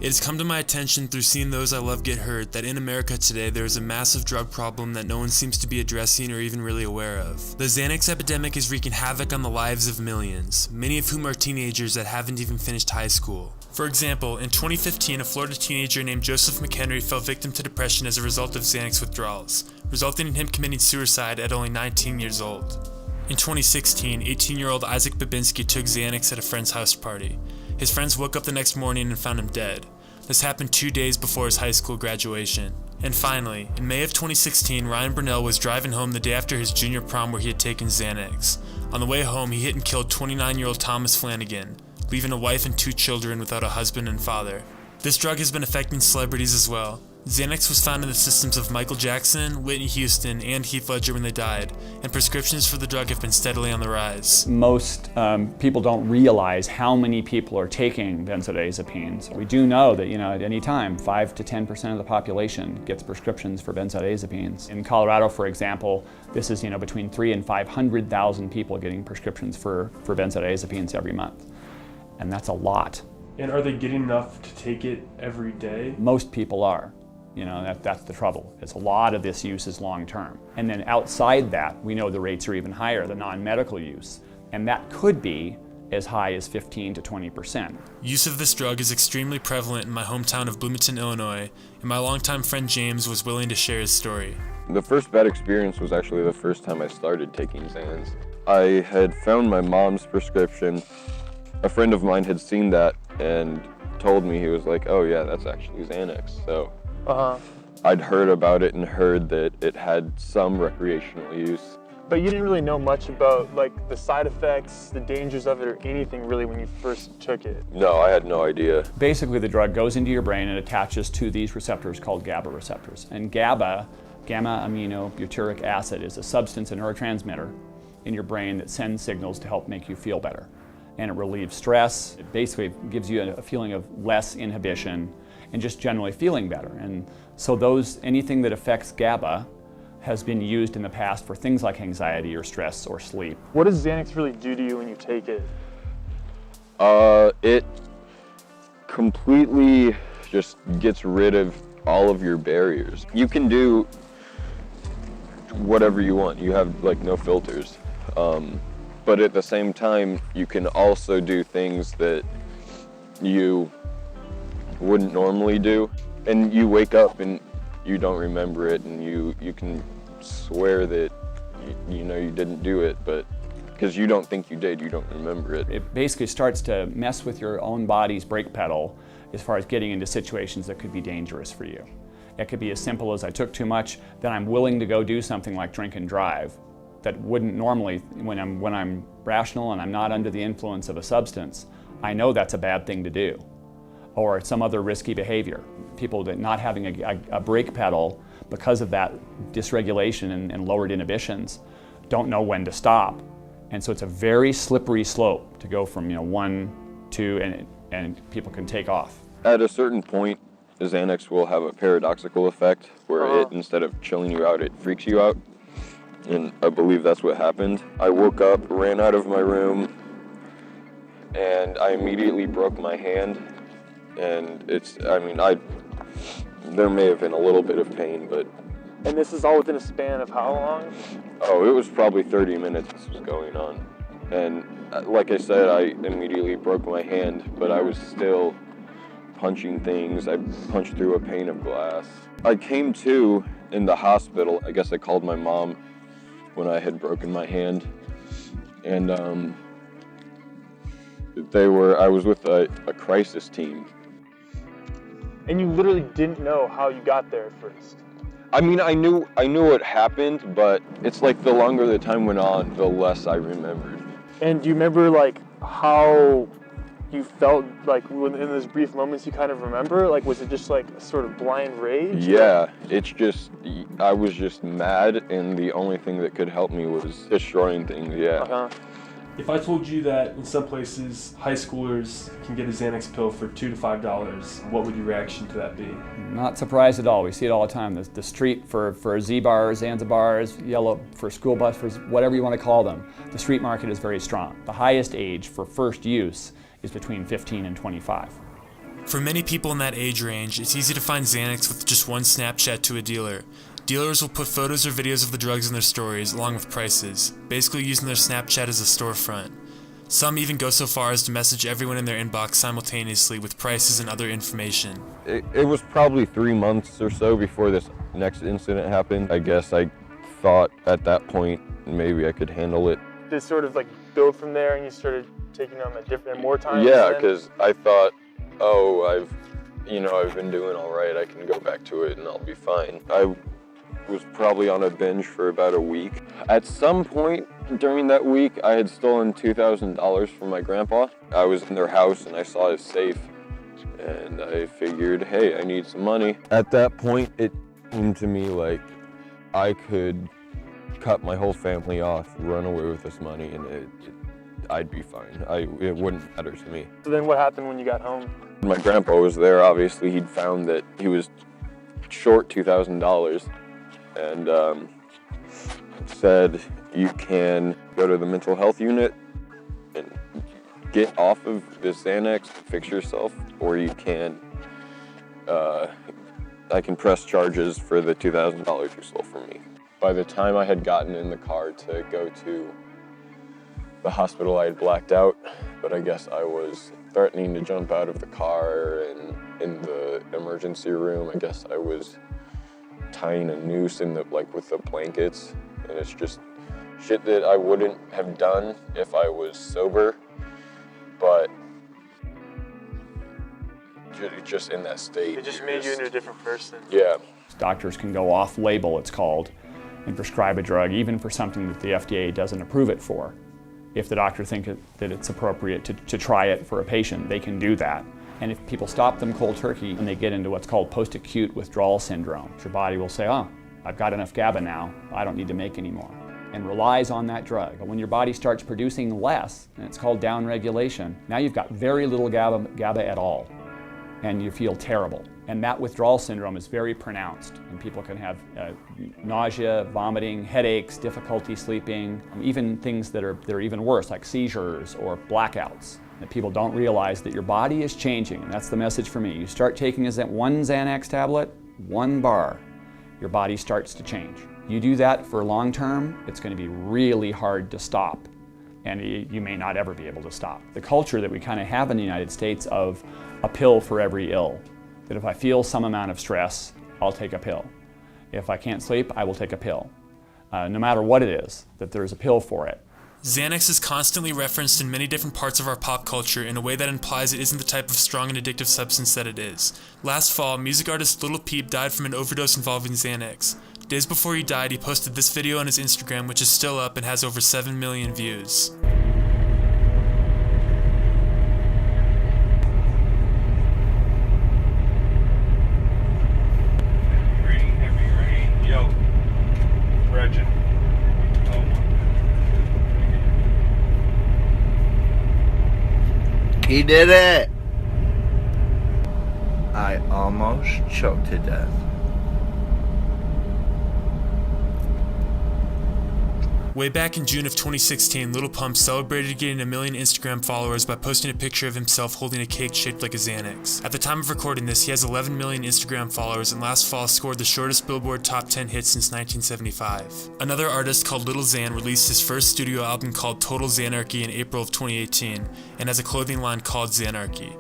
It has come to my attention through seeing those I love get hurt that in America today there is a massive drug problem that no one seems to be addressing or even really aware of. The Xanax epidemic is wreaking havoc on the lives of millions, many of whom are teenagers that haven't even finished high school. For example, in 2015, a Florida teenager named Joseph McHenry fell victim to depression as a result of Xanax withdrawals, resulting in him committing suicide at only 19 years old. In 2016, 18-year-old Isaac Babinski took Xanax at a friend's house party. His friends woke up the next morning and found him dead. This happened 2 days before his high school graduation. And finally, in May of 2016, Ryan Burnell was driving home the day after his junior prom where he had taken Xanax. On the way home, he hit and killed 29-year-old Thomas Flanagan, leaving a wife and 2 children without a husband and father. This drug has been affecting celebrities as well. Xanax was found in the systems of Michael Jackson, Whitney Houston, and Heath Ledger when they died, and prescriptions for the drug have been steadily on the rise. Most people don't realize how many people are taking benzodiazepines. We do know that, at any time, 5 to 10% of the population gets prescriptions for benzodiazepines. In Colorado, for example, this is between 300,000 and 500,000 people getting prescriptions for benzodiazepines every month, and that's a lot. And are they getting enough to take it every day? Most people are. That's the trouble. It's a lot of this use is long-term. And then outside that, we know the rates are even higher, the non-medical use. And that could be as high as 15 to 20%. Use of this drug is extremely prevalent in my hometown of Bloomington, Illinois, and my longtime friend James was willing to share his story. The first bad experience was actually the first time I started taking Xanax. I had found my mom's prescription. A friend of mine had seen that and told me, he was like, oh yeah, that's actually Xanax. So I'd heard about it and heard that it had some recreational use. But you didn't really know much about the side effects, the dangers of it, or anything really when you first took it? No, I had no idea. Basically, the drug goes into your brain and attaches to these receptors called GABA receptors. And GABA, gamma-aminobutyric acid, is a substance, a neurotransmitter in your brain that sends signals to help make you feel better. And it relieves stress. It basically gives you a feeling of less inhibition and just generally feeling better. And so anything that affects GABA has been used in the past for things like anxiety or stress or sleep. What does Xanax really do to you when you take it? It completely just gets rid of all of your barriers. You can do whatever you want. You have no filters. But at the same time, you can also do things that you wouldn't normally do. And you wake up and you don't remember it, and you can swear that you didn't do it, but because you don't think you did, you don't remember it. It basically starts to mess with your own body's brake pedal as far as getting into situations that could be dangerous for you. It could be as simple as I took too much, then I'm willing to go do something like drink and drive that wouldn't normally, when I'm rational and I'm not under the influence of a substance, I know that's a bad thing to do. Or some other risky behavior. People that not having a brake pedal because of that dysregulation and lowered inhibitions don't know when to stop. And so it's a very slippery slope to go from 1, 2, and people can take off. At a certain point, Xanax will have a paradoxical effect where it, instead of chilling you out, it freaks you out. And I believe that's what happened. I woke up, ran out of my room, and I immediately broke my hand. And there may have been a little bit of pain, but... And this is all within a span of how long? Oh, it was probably 30 minutes this was going on. And like I said, I immediately broke my hand, but I was still punching things. I punched through a pane of glass. I came to in the hospital. I guess I called my mom when I had broken my hand. And I was with a crisis team. And you literally didn't know how you got there at first? I knew what happened, but it's like the longer the time went on, the less I remembered. And do you remember how you felt in those brief moments you kind of remember? Was it just a sort of blind rage? Yeah, I was just mad, and the only thing that could help me was destroying things, yeah. If I told you that in some places high schoolers can get a Xanax pill for $2 to $5, what would your reaction to that be? Not surprised at all. We see it all the time. The street for Z-bars, Zanzibars, yellow for school bus, for whatever you want to call them, the street market is very strong. The highest age for first use is between 15 and 25. For many people in that age range, it's easy to find Xanax with just one Snapchat to a dealer. Dealers will put photos or videos of the drugs in their stories, along with prices, basically using their Snapchat as a storefront. Some even go so far as to message everyone in their inbox simultaneously with prices and other information. It was probably 3 months or so before this next incident happened. I guess I thought at that point maybe I could handle it. Did it sort of like build from there and you started taking them at different, more times? Yeah, because I thought, oh, I've been doing all right. I can go back to it and I'll be fine. I was probably on a binge for about a week. At some point during that week, I had stolen $2,000 from my grandpa. I was in their house and I saw his safe and I figured, hey, I need some money. At that point, it seemed to me like I could cut my whole family off, run away with this money, and I'd be fine. It wouldn't matter to me. So then what happened when you got home? My grandpa was there. Obviously, he'd found that he was short $2,000 and said, you can go to the mental health unit and get off of this Xanax, fix yourself, or you can, I can press charges for the $2,000 you stole from me. By the time I had gotten in the car to go to the hospital, I had blacked out, but I guess I was threatening to jump out of the car, and in the emergency room, I guess I was tying a noose with the blankets, and it's just shit that I wouldn't have done if I was sober, but just in that state. It just made you into a different person. Yeah. Doctors can go off label, it's called, and prescribe a drug even for something that the FDA doesn't approve it for. If the doctor thinks that it's appropriate to try it for a patient, they can do that. And if people stop them cold turkey and they get into what's called post-acute withdrawal syndrome, your body will say, oh, I've got enough GABA now, I don't need to make any more, and relies on that drug. But when your body starts producing less, and it's called downregulation, now you've got very little GABA at all, and you feel terrible. And that withdrawal syndrome is very pronounced, and people can have nausea, vomiting, headaches, difficulty sleeping, even things that are even worse, like seizures or blackouts. That people don't realize that your body is changing, and that's the message for me. You start taking one Xanax tablet, 1 bar, your body starts to change. You do that for long term, it's going to be really hard to stop, and you may not ever be able to stop. The culture that we kind of have in the United States of a pill for every ill, that if I feel some amount of stress, I'll take a pill. If I can't sleep, I will take a pill. No matter what it is, that there's a pill for it. Xanax is constantly referenced in many different parts of our pop culture in a way that implies it isn't the type of strong and addictive substance that it is. Last fall, music artist Lil Peep died from an overdose involving Xanax. Days before he died, he posted this video on his Instagram, which is still up and has over 7 million views. Yo, Reggie. He did it! I almost choked to death. Way back in June of 2016, Lil Pump celebrated getting 1 million Instagram followers by posting a picture of himself holding a cake shaped like a Xanax. At the time of recording this, he has 11 million Instagram followers and last fall scored the shortest Billboard Top 10 hit since 1975. Another artist called Lil Xan released his first studio album called Total Xanarchy in April of 2018 and has a clothing line called Xanarchy.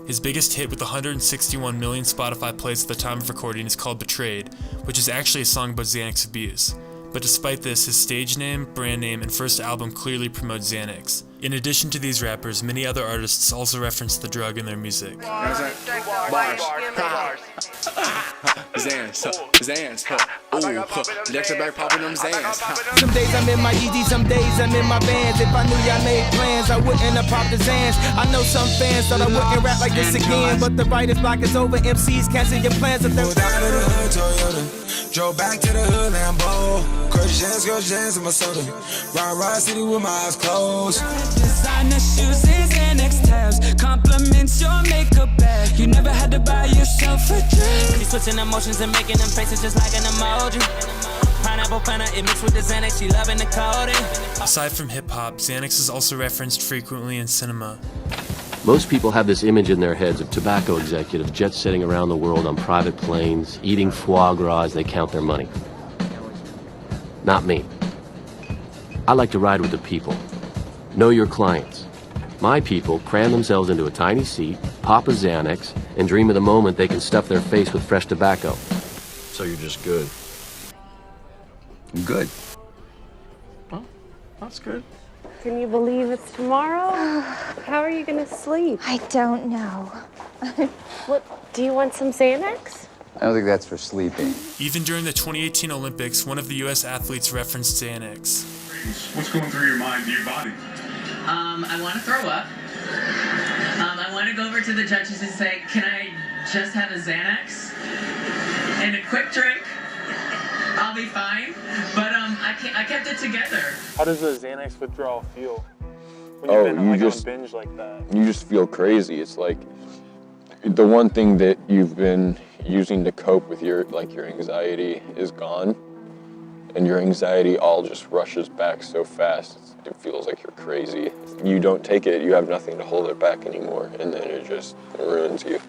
His biggest hit with 161 million Spotify plays at the time of recording is called Betrayed, which is actually a song about Xanax abuse. But despite this, his stage name, brand name, and first album clearly promote Xanax. In addition to these rappers, many other artists also reference the drug in their music. Bars. Xans, ooh, Dexter back popping them Xans. Some days I'm in my Yeezy, some days I'm in my Vans. If I knew y'all made plans, I wouldn't have popped the Xans. I know some fans thought I wouldn't rap like this again, but the writer's block is over. MCs cancel your plans if they're Pulled out of the hood Toyota, drove back to the hood Lambo. Crush jams in my soda. Ride city with my eyes closed. Designer shoes and Xanax tabs, compliments your makeup bag. You never had to buy yourself a drink. She's switching emotions and making them faces just like an emoji. Pineapple planner, it mixed with the Xanax, she loving the coding. Aside from hip-hop, Xanax is also referenced frequently in cinema. Most people have this image in their heads of tobacco executives jet-setting around the world on private planes, eating foie gras as they count their money. Not me. I like to ride with the people. Know your clients. My people cram themselves into a tiny seat, pop a Xanax, and dream of the moment they can stuff their face with fresh tobacco. So you're just good. Good. Well, that's good. Can you believe it's tomorrow? How are you gonna sleep? I don't know. What, do you want some Xanax? I don't think that's for sleeping. Even during the 2018 Olympics, one of the U.S. athletes referenced Xanax. What's going through your mind, your body? I want to throw up. I want to go over to the judges and say, can I just have a Xanax? And a quick drink? I'll be fine. But I kept it together. How does the Xanax withdrawal feel? When you've been like on binge like that? You just feel crazy. It's like the one thing that you've been using to cope with your anxiety is gone. And your anxiety all just rushes back so fast. It feels like you're crazy. You don't take it, you have nothing to hold it back anymore, and then it just ruins you.